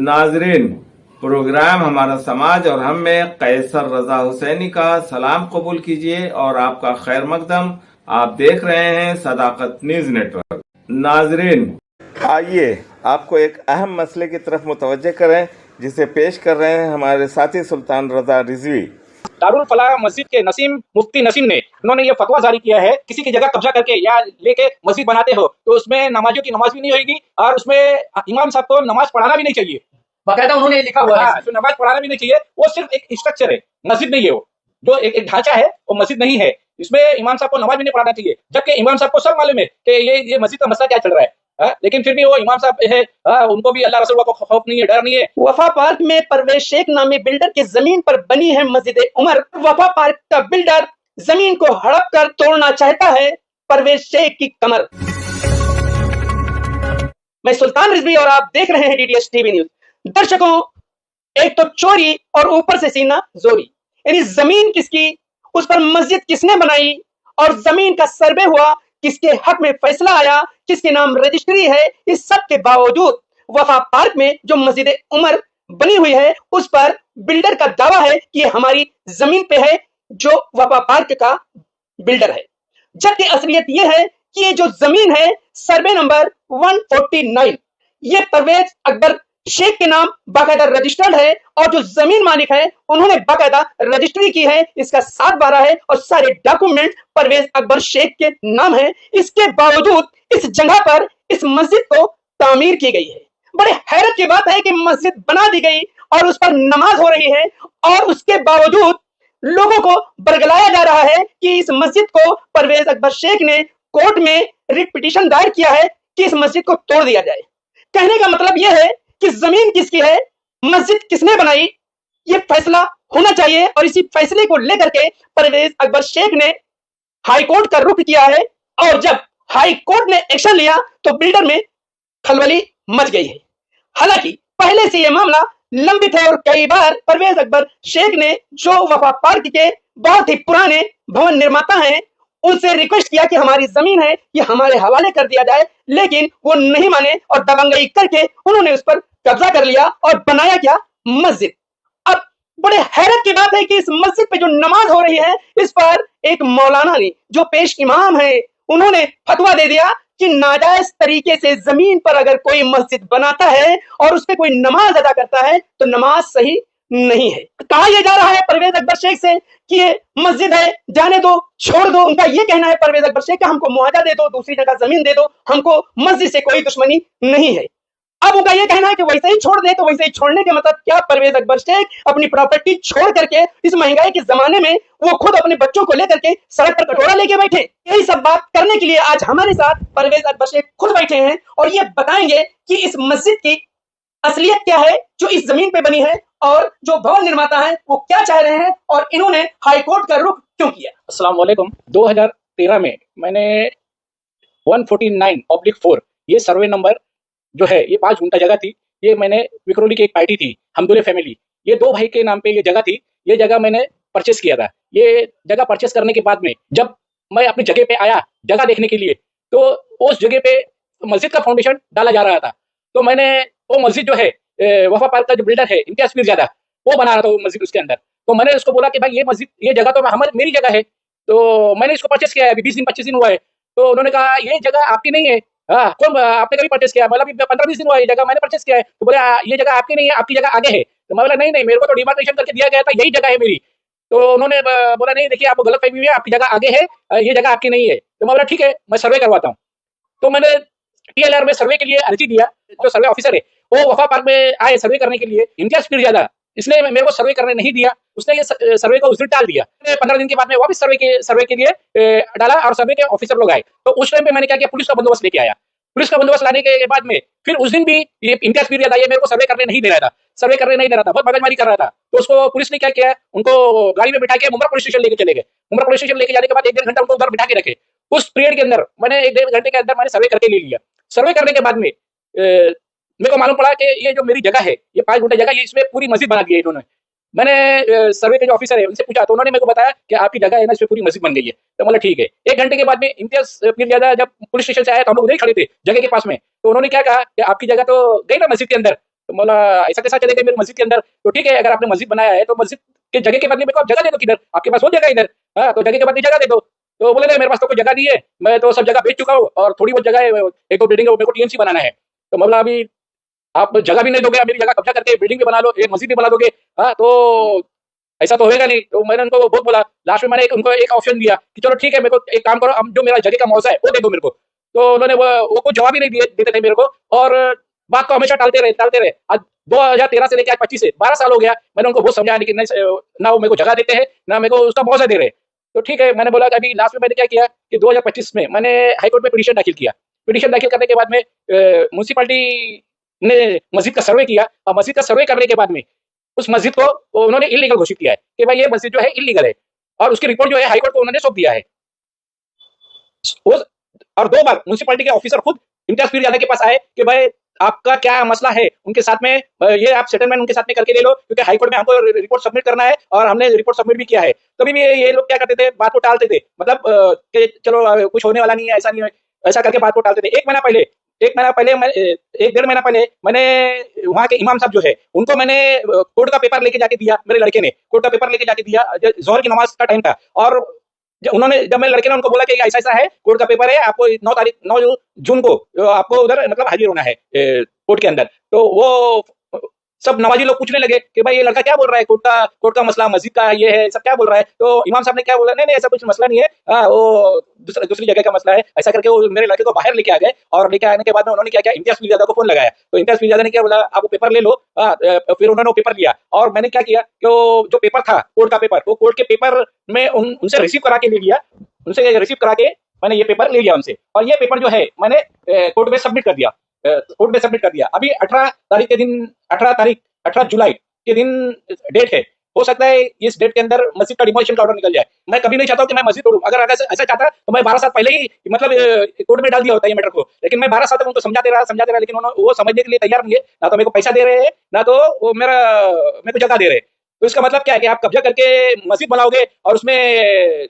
नाजरीन, प्रोग्राम हमारा समाज और हम में कैसर रजा हुसैनी का सलाम कबूल कीजिए और आपका खैर मकदम। आप देख रहे हैं सदाकत न्यूज नेटवर्क। नाजरीन, आइए आपको एक अहम मसले की तरफ मुतवज्जे करें जिसे पेश कर रहे हैं हमारे साथी सुल्तान रजा रिजवी। दारुल फलाह मस्जिद के नसीम मुफ्ती नसीम ने उन्होंने ये फतवा जारी किया है, किसी की जगह कब्जा करके या लेके मस्जिद बनाते हो तो उसमें नमाजियों की नमाज भी नहीं होगी और उसमें इमाम साहब को नमाज पढ़ाना भी नहीं चाहिए। बाकायदा उन्होंने लिखा हुआ है तो नमाज पढ़ाना भी नहीं चाहिए। वो सिर्फ एक स्ट्रक्चर है, मस्जिद नहीं है। वो जो एक ढांचा है वो मस्जिद नहीं है। इसमें इमाम साहब को नमाज भी नहीं पढ़ाना चाहिए, जबकि इमाम साहब को सब मालूम है कि ये मस्जिद का मसला क्या चल रहा है। लेकिन फिर भी वो इमाम साहब है, उनको भी अल्लाह रसूल को खौफ नहीं है, डर नहीं है। वफा पार्क में परवेज शेख नामी बिल्डर की जमीन पर बनी है मस्जिद उमर। वफा पार्क का बिल्डर जमीन को हड़प कर तोड़ना चाहता है परवेज शेख की कमर। मैं सुल्तान रिजवी और आप देख रहे हैं डीडीएस टीवी न्यूज। दर्शकों, एक तो चोरी और ऊपर से सीना जोरी, यानी जमीन किसकी, उस पर मस्जिद किसने बनाई और जमीन का सर्वे हुआ, किसके हक में फैसला आया, किसके नाम रजिस्ट्री है, इस सब के बावजूद वफा पार्क में जो मस्जिद उमर बनी हुई है उस पर बिल्डर का दावा है कि ये हमारी जमीन पे है जो वफा पार्क का बिल्डर है। जबकि असलियत यह है कि ये जो जमीन है सर्वे नंबर 149 ये परवेज अकबर शेख के नाम बाकायदा रजिस्टर्ड है और जो जमीन मालिक है उन्होंने बाकायदा रजिस्ट्री की है, इसका 7/12 है और सारे डॉक्यूमेंट परवेज अकबर शेख के नाम है। इसके बावजूद इस जगह पर इस मस्जिद को तामीर की गई है। बड़े हैरत की बात है कि मस्जिद बना दी गई और उस पर नमाज हो रही है और उसके बावजूद लोगों को बरगलाया जा रहा है कि इस मस्जिद को परवेज अकबर शेख ने कोर्ट में रिट पिटीशन दायर किया है कि इस मस्जिद को तोड़ दिया जाए। कहने का मतलब यह है कि जमीन किसकी है, मस्जिद किसने बनाई, ये फैसला होना चाहिए। और इसी फैसले को लेकर के परवेज अकबर शेख ने हाई कोर्ट का रुख किया है और जब हाई कोर्ट ने एक्शन लिया तो बिल्डर में खलबली मच गई है। हालांकि पहले से यह मामला लंबित है और कई बार परवेज अकबर शेख ने जो वफा पार्क के बहुत ही पुराने भवन निर्माता हैं उनसे रिक्वेस्ट किया कि हमारी जमीन है ये हमारे हवाले कर दिया जाए, लेकिन वो नहीं माने और दबंगई करके उन्होंने उस पर कब्जा कर लिया और बनाया क्या, मस्जिद। अब बड़े हैरत की बात है कि इस मस्जिद पे जो नमाज हो रही है इस पर एक मौलाना ने जो पेश इमाम है उन्होंने फतवा दे दिया कि नाजायज तरीके से जमीन पर अगर कोई मस्जिद बनाता है और उस पर कोई नमाज अदा करता है तो नमाज सही नहीं है। कहा यह जा रहा है परवेज अकबर शेख से कि ये मस्जिद है, जाने दो, छोड़ दो। उनका ये कहना है परवेज अकबर शेख का हमको मुआवजा दे दो, दूसरी जगह जमीन दे दो, हमको मस्जिद से कोई दुश्मनी नहीं है। अब उनका ये कहना है कि वैसे ही छोड़ दे, तो वैसे ही छोड़ने के मतलब क्या, परवेज अकबर शेख अपनी प्रॉपर्टी छोड़ करके इस महंगाई के जमाने में वो खुद अपने बच्चों को लेकर के सड़क पर कटोरा लेके बैठे। यही सब बात करने के लिए आज हमारे साथ परवेज अकबर शेख खुद बैठे हैं और ये बताएंगे कि इस मस्जिद की असलियत क्या है जो इस जमीन पे बनी है और जो भवन निर्माता है वो क्या चाह रहे हैं और इन्होंने हाई कोर्ट का रुख क्यों किया। अस्सलाम वालेकुम। 2013 में मैंने 149/4 ये सर्वे नंबर जो है ये 5 गुंठा जगह थी। ये मैंने विक्रोली की एक पार्टी थी हमदुले फैमिली, ये 2 भाई के नाम पे ये जगह थी। ये जगह मैंने परचेस किया था। ये जगह परचेस करने के बाद में जब मैं अपनी जगह पे आया जगह देखने के लिए तो उस जगह पे मस्जिद का फाउंडेशन डाला जा रहा था। तो मैंने वो मस्जिद जो है वफा पार्क का जो बिल्डर है इम्तियाज पीरजादा वो बना रहा था वो मस्जिद उसके अंदर। तो मैंने उसको बोला कि भाई ये मस्जिद ये जगह तो हमारी मेरी जगह है, तो मैंने इसको परचेस किया है, अभी 20 दिन 25 दिन हुआ है। तो उन्होंने कहा ये जगह आपकी नहीं है। हाँ, कौन आपने कभी परचेस किया? मतलब 15-20 दिन हुआ ये जगह मैंने परचेस किया है। तो बोले ये जगह आपकी नहीं है, आपकी जगह आगे है। तो मैं बोला नहीं नहीं, मेरे को तो डिमार्केशन करके दिया गया था, यही जगह है मेरी। तो उन्होंने बोला नहीं देखिए आपको गलत फहमी हुई है, आपकी जगह आगे है, ये जगह आपकी नहीं है। तो मैं बोला ठीक है मैं सर्वे करवाता हूँ। तो मैंने TLR में सर्वे के लिए अर्जी दिया। जो सर्वे ऑफिसर है वो वफा पार्क में आए सर्वे करने के लिए, इम्तियाज पीरजादा, इसने मेरे को सर्वे करने नहीं दिया। उसने ये सर्वे को उस दिन टाल दिया। 15 दिन के बाद में वापस सर्वे के लिए डाला और सर्वे के ऑफिसर लोग आए। तो उस टाइम पे मैंने क्या किया, पुलिस का बंदोबस्त लेके आया। पुलिस का बंदोबस्त लाने के बाद में फिर उस दिन भी ये इम्तियाज पीरजादा ये मेरे को सर्वे करने नहीं दे रहा था, बहुत मगजमारी कर रहा था। तो उसको पुलिस ने क्या किया, उनको गाड़ी में बिठा के मुमरा पुलिस स्टेशन लेके चले गए। मुमरा पुलिस स्टेशन लेके जाने के बाद 1-1.5 घंटा उनको उधर बिठा के रखे। उस पीरियड के अंदर मैंने 1-1.5 घंटे के अंदर मैंने सर्वे करके ले लिया। सर्वे करने के बाद में मेरे को मालूम पड़ा कि ये जो मेरी जगह है ये 5 गुंठा जगह, ये इसमें पूरी मस्जिद बना दी है इन्होंने। मैंने सर्वे के जो ऑफिसर है उनसे पूछा तो उन्होंने मेरे को बताया कि आपकी जगह है ना इसमें पूरी मस्जिद बन गई है। तो बोला ठीक है। 1 घंटे के बाद में इम्तियाज पीरजादा जब पुलिस स्टेशन से आया तो हम लोग उधर खड़े थे जगह के पास में। तो उन्होंने क्या कहा कि आपकी जगह तो गई ना मस्जिद के अंदर, तो बोला ऐसा कैसा चलेगा मेरी मस्जिद के अंदर? तो ठीक है, अगर आपने मस्जिद बनाया है तो मस्जिद के जगह के बदले मेरे को आप जगह दे दो, किधर आपके पास हो जगह इधर, हाँ तो जगह के बदले जगह दे दो। तो बोले नहीं मेरे पास तो कोई जगह नहीं है, मैं तो सब जगह बेच चुका हूँ और थोड़ी बहुत जगह है, एक दो बिल्डिंग है, मेरे को टीएमसी बनाना है। तो मैं बोला अभी आप जगह भी नहीं दोगे, मेरी जगह कब्जा करके बिल्डिंग भी बना लो, एक मस्जिद भी बना दोगे, हाँ तो ऐसा तो होएगा नहीं। तो मैंने उनको बहुत बोला, लास्ट में मैंने उनको एक ऑप्शन दिया कि चलो ठीक है, मेरे को एक काम करो, अब जो मेरा जगह का मुआवजा है वो दे दो मेरे को। तो उन्होंने वो कुछ जवाब ही नहीं देते थे मेरे को, और बात को हमेशा टालते रहे। आज 2013 से लेकर आज 25 से 12 साल हो गया, मैंने उनको बहुत समझाया, लेकिन नहीं, ना वो मेरे को जगह देते हैं ना मेरे को उसका मुआवजा दे रहे। तो ठीक है, मैंने बोला कि अभी लास्ट में मैंने क्या किया कि 2025 में मैंने हाईकोर्ट में पिटीशन दाखिल किया। पिटीशन दाखिल करने के बाद में म्यूनसिपालिटी ने मस्जिद का सर्वे किया, और मस्जिद का सर्वे करने के बाद में उस मस्जिद को उन्होंने इलीगल घोषित किया है कि भाई ये मस्जिद जो है इलीगल है, और उसकी रिपोर्ट जो है हाईकोर्ट को उन्होंने सौंप दिया है। और 2 बार म्यूनसिपालिटी के ऑफिसर खुद इम्तियाज पीर यादव के पास आए कि भाई आपका क्या मसला है उनके साथ में, ये आप सेटलमेंट उनके साथ में करके ले लो, क्योंकि हाईकोर्ट में हमको रिपोर्ट सबमिट करना है, और हमने रिपोर्ट सबमिट भी किया है। तभी भी ये लोग क्या करते थे, बात को टालते थे, मतलब कि चलो कुछ होने वाला नहीं है, ऐसा नहीं है, ऐसा करके बात को टालते थे। एक महीना पहले 1.5 महीना पहले मैंने वहाँ के इमाम साहब जो है उनको मैंने कोर्ट का पेपर लेके जाके दिया, मेरे लड़के ने कोर्ट का पेपर लेके जाके दिया, जोहर की नमाज का टाइम था, और जब मेरे लड़के ने उनको बोला कि ऐसा ऐसा है, कोर्ट का पेपर है, आपको 9 जून को आपको उधर मतलब हाजिर होना है कोर्ट के अंदर। तो वो सब नवाजी लोग पूछने लगे कि भाई ये लड़का क्या बोल रहा है, कोर्ट का मसला, मस्जिद का ये है, सब क्या बोल रहा है। तो इमाम साहब ने क्या बोला, नहीं ऐसा कुछ मसला नहीं है, वो दूसरी जगह का मसला है। ऐसा करके वो मेरे लड़के को बाहर लेके आ गए, और लेके आने के बाद में उन्होंने क्या किया, इम्तियाज पीर यादव को फोन लगाया। तो इम्तियाज पीर यादव ने क्या बोला, आप वो पेपर ले लो। फिर उन्होंने वो पेपर लिया, और मैंने क्या किया कि वो जो पेपर था कोर्ट का पेपर, वो कोर्ट के पेपर में उनसे रिसीव करा के ले लिया, उनसे रिसीव करा के मैंने ये पेपर ले लिया उनसे, और ये पेपर जो है मैंने कोर्ट में सबमिट कर दिया, कोर्ट में सबमिट कर दिया। अभी 18 जुलाई के दिन डेट है, हो सकता है इस डेट के अंदर मस्जिद का डिमोलिशन का ऑर्डर निकल जाए। मैं कभी नहीं चाहता हूं कि मैं मस्जिद तोड़ूं, अगर ऐसा चाहता तो मैं 12 साल पहले ही मतलब कोर्ट में डाल दिया होता है ये मैटर को। लेकिन मैं 12 साल तक उनको समझाते रहा, लेकिन वो समझने के लिए तैयार नहीं है, ना तो मेरे को पैसा दे रहे हैं, ना तो वो मेरे को जगह दे रहे हैं। तो इसका मतलब क्या है कि आप कब्जा करके मस्जिद बनाओगे और उसमें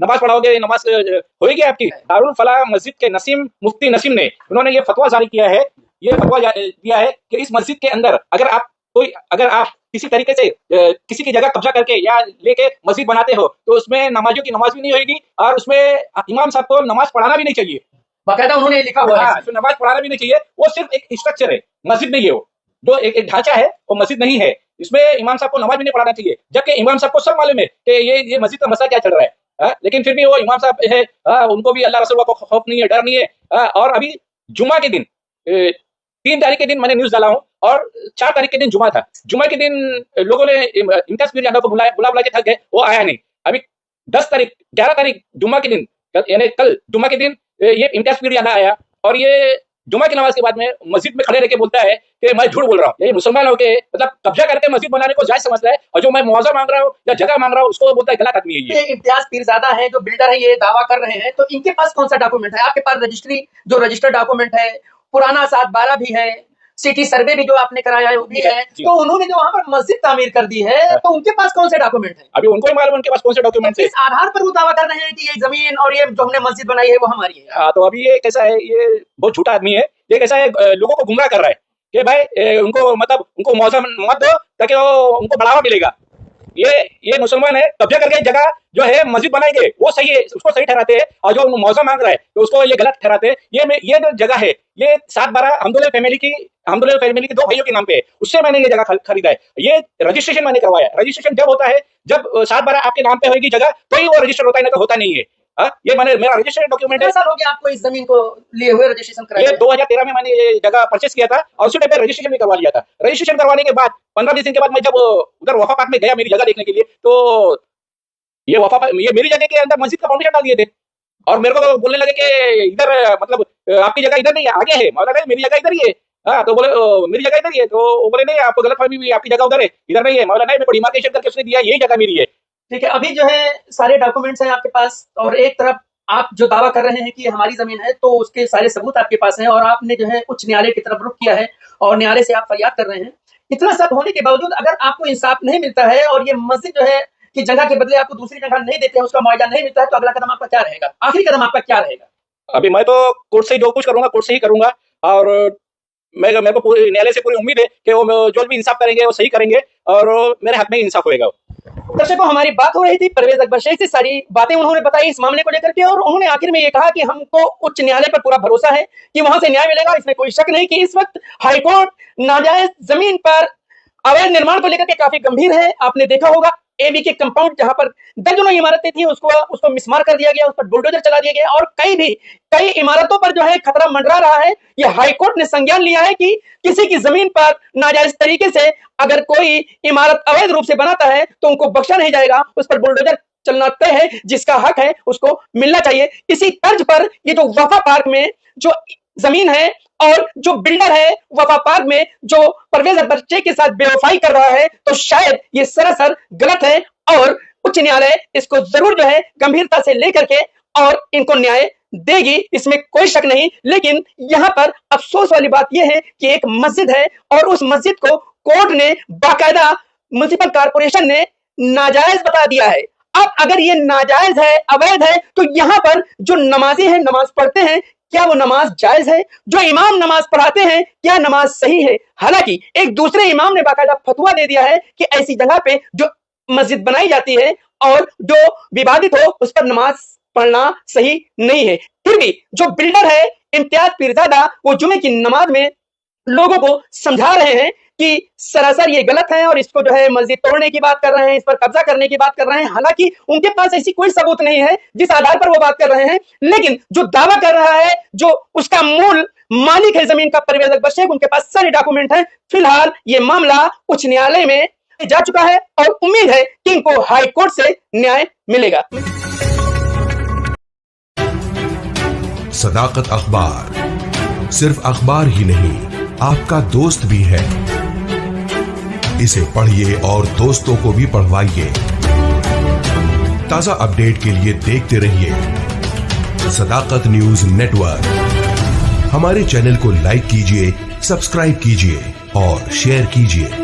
नमाज पढ़ाओगे, नमाज होगी आपकी। दारुल फलाह मस्जिद के मुफ्ती नसीम ने उन्होंने ये फतवा जारी किया है, ये फतवा दिया है कि इस मस्जिद के अंदर अगर आप किसी तरीके से किसी की जगह कब्जा करके या लेके मस्जिद बनाते हो, तो उसमें नमाजियों की नमाज भी नहीं होगी, और उसमें इमाम साहब को नमाज पढ़ाना भी नहीं चाहिए। बाकायदा उन्होंने लिखा हुआ है, तो नमाज पढ़ाना भी नहीं चाहिए, वो सिर्फ एक स्ट्रक्चर है, मस्जिद नहीं है। वो जो एक ढांचा है वो मस्जिद नहीं है, इसमें इमाम साहब को नमाज भी नहीं पढ़ाना चाहिए। जबकि इमाम साहब को सब मालूम है कि ये मस्जिद का मसला क्या चल रहा है, लेकिन फिर भी वो इमाम साहब है, उनको भी अल्लाह रसूल को खौफ नहीं है, डर नहीं है। और अभी जुमा के दिन 3 तारीख के दिन मैंने न्यूज डाला हूँ, और 4 तारीख के दिन जुमा था। जुमा के दिन लोगों ने इम्तियाज पीर यादव को बुला के थक गए, वो आया नहीं। अभी 11 तारीख जुमा के दिन, यानी कल जुमा के दिन ये इम्तियाज पीर यादव आया, और ये जुमा की नमाज के बाद में मस्जिद में खड़े रह के बोलता है कि मैं झूठ बोल रहा हूँ। ये मुसलमान होके मतलब कब्जा करके मस्जिद बनाने को जायज समझता है, और जो मैं मुआवजा मांग रहा हूँ या जगह मांग रहा हूँ उसको बोलता है गलत आदमी है। ये इम्तियाज पीरजादा है जो बिल्डर है, ये दावा कर रहे हैं, तो इनके पास कौन सा डॉक्यूमेंट है? आपके पास रजिस्टर्ड डॉक्यूमेंट है, पुराना 7/12 भी है, सिटी सर्वे भी जो आपने कराया है वो भी है, तो उन्होंने जो वहां पर मस्जिद तामीर कर दी है, तो उनके पास कौन से डॉक्यूमेंट है? अभी उनको ही मालूम उनके पास कौन से डॉक्यूमेंट है। इस आधार पर वो दावा कर रहे हैं कि ये जमीन और ये जो हमने मस्जिद बनाई है वो हमारी है। तो अभी ये कैसा है, ये बहुत झूठा आदमी है, ये कैसा है, लोगों को गुमराह कर रहा है कि भाई उनको मतलब उनको मुआवजा मत दो ताकि उनको बढ़ावा मिलेगा। ये मुसलमान है, कब्जा करके जगह जो है मस्जिद बनाएंगे वो सही है, उसको सही ठहराते हैं, और जो मुआवजा मांग रहा है तो उसको ये गलत ठहराते हैं। ये जो जगह है ये 7/12 हमदुल्ला फैमिली की 2 भाइयों के नाम पे है, उससे मैंने ये जगह खरीदा है। ये रजिस्ट्रेशन मैंने करवाया। रजिस्ट्रेशन जब होता है, जब 7/12 आपके नाम पे होगी जगह, तो ही वो रजिस्टर होता है, नहीं तो होता नहीं है। ये मेरा रजिस्ट्रेशन डॉक्यूमेंट है। कितना साल हो गया आपको इस जमीन को लिए हुए रजिस्ट्रेशन कराया? ये 2013 में मैंने ये जगह परचेस किया था, और उसी टाइम पे रजिस्ट्रेशन भी करवा लिया था। रजिस्ट्रेशन करवाने के बाद 15-20 दिन के बाद मैं जब उधर वफा पार्क में गया मेरी जगह देखने के लिए, तो ये मेरी जगह के अंदर मस्जिद का फाउंडेशन डाल दिए थे, और मेरे को बोलने लगे कि इधर मतलब आपकी जगह इधर नहीं है, आगे है। मतलब नहीं, मेरी जगह इधर ही है। तो बोले मेरी जगह इधर ही है, तो वो बोले नहीं आपको गलतफहमी हुई, आपकी जगह उधर है, इधर नहीं है। मतलब नहीं, मेरे को डिमार्केशन करके उसने दिया, यही जगह मेरी है। ठीक है, अभी जो है सारे डॉक्यूमेंट्स हैं आपके पास, और एक तरफ आप जो दावा कर रहे हैं कि हमारी जमीन है, तो उसके सारे सबूत आपके पास हैं, और आपने जो है उच्च न्यायालय की तरफ रुख किया है, और न्यायालय से आप फरियाद कर रहे हैं। इतना सब होने के बावजूद अगर आपको इंसाफ नहीं मिलता है, और ये मस्जिद जो है कि जगह के बदले आपको दूसरी जगह नहीं देते हैं, उसका मुआवजा नहीं मिलता है, तो अगला कदम आपका क्या रहेगा? आखिरी कदम आपका क्या रहेगा? अभी मैं तो कोर्ट से ही जो कुछ करूंगा, कोर्ट से ही करूंगा, और मेरे को पूरी न्यायालय से पूरी उम्मीद है कि वो जो भी इंसाफ करेंगे वो सही करेंगे और मेरे हक में इंसाफ होएगा। दर्शकों, हमारी बात हो रही थी परवेज अकबर शेख से, सारी बातें उन्होंने बताई इस मामले को लेकर के, और उन्होंने आखिर में ये कहा कि हमको उच्च न्यायालय पर पूरा भरोसा है कि वहां से न्याय मिलेगा। इसमें कोई शक नहीं कि इस वक्त हाईकोर्ट नाजायज जमीन पर अवैध निर्माण को लेकर के काफी गंभीर है। आपने देखा होगा एबी के कंपाउंड जहां पर दर्जनों इमारतें थी उसको मिसमार कर दिया गया, उस पर बुलडोजर चला दिया गया, और कई इमारतों पर जो है खतरा मंडरा रहा है। ये हाईकोर्ट ने संज्ञान लिया है कि किसी की जमीन पर नाजायज तरीके से अगर कोई इमारत अवैध रूप से बनाता है तो उनको बख्शा नहीं जाएगा, उस पर बुलडोजर चलना तय है, जिसका हक है उसको मिलना चाहिए। इसी तर्ज पर ये जो वफा पार्क में जो जमीन है और जो बिल्डर है वफा पार्क में जो परवेज अकबर शेख के साथ बेवफाई कर रहा है, तो शायद ये सरासर गलत है और उच्च न्यायालय इसको जरूर जो है गंभीरता से लेकर के और इनको न्याय देगी, इसमें कोई शक नहीं। लेकिन यहां पर अफसोस वाली बात यह है कि एक मस्जिद है और उस मस्जिद को कोर्ट ने बाकायदा म्युनिसिपल कॉर्पोरेशन ने नाजायज बता दिया है। अब अगर ये नाजायज है, अवैध है, तो यहां पर जो नमाजी हैं, नमाज पढ़ते हैं, क्या वो नमाज जायज है? जो इमाम नमाज पढ़ाते हैं क्या नमाज सही है? हालांकि एक दूसरे इमाम ने बाकायदा फतवा दे दिया है कि ऐसी जगह पे जो मस्जिद बनाई जाती है और जो विवादित हो उस पर नमाज पढ़ना सही नहीं है। फिर भी जो बिल्डर है इम्तियाज पीरजादा, वो जुमे की नमाज में लोगों को समझा रहे हैं कि सरासर ये गलत है और इसको जो है मस्जिद तोड़ने की बात कर रहे हैं, इस पर कब्जा करने की बात कर रहे हैं। हालांकि उनके पास ऐसी कोई सबूत नहीं है जिस आधार पर वो बात कर रहे हैं, लेकिन जो दावा कर रहा है, जो उसका मूल मालिक है जमीन का परवेज अकबर शेख, उनके पास सारे डॉक्यूमेंट हैं। फिलहाल ये मामला उच्च न्यायालय में जा चुका है और उम्मीद है कि इनको हाई कोर्ट से न्याय मिलेगा। सदाकत अखबार सिर्फ अखबार ही नहीं, आपका दोस्त भी है। इसे पढ़िए और दोस्तों को भी पढ़वाइए। ताजा अपडेट के लिए देखते रहिए सदाकत न्यूज नेटवर्क। हमारे चैनल को लाइक कीजिए, सब्सक्राइब कीजिए और शेयर कीजिए।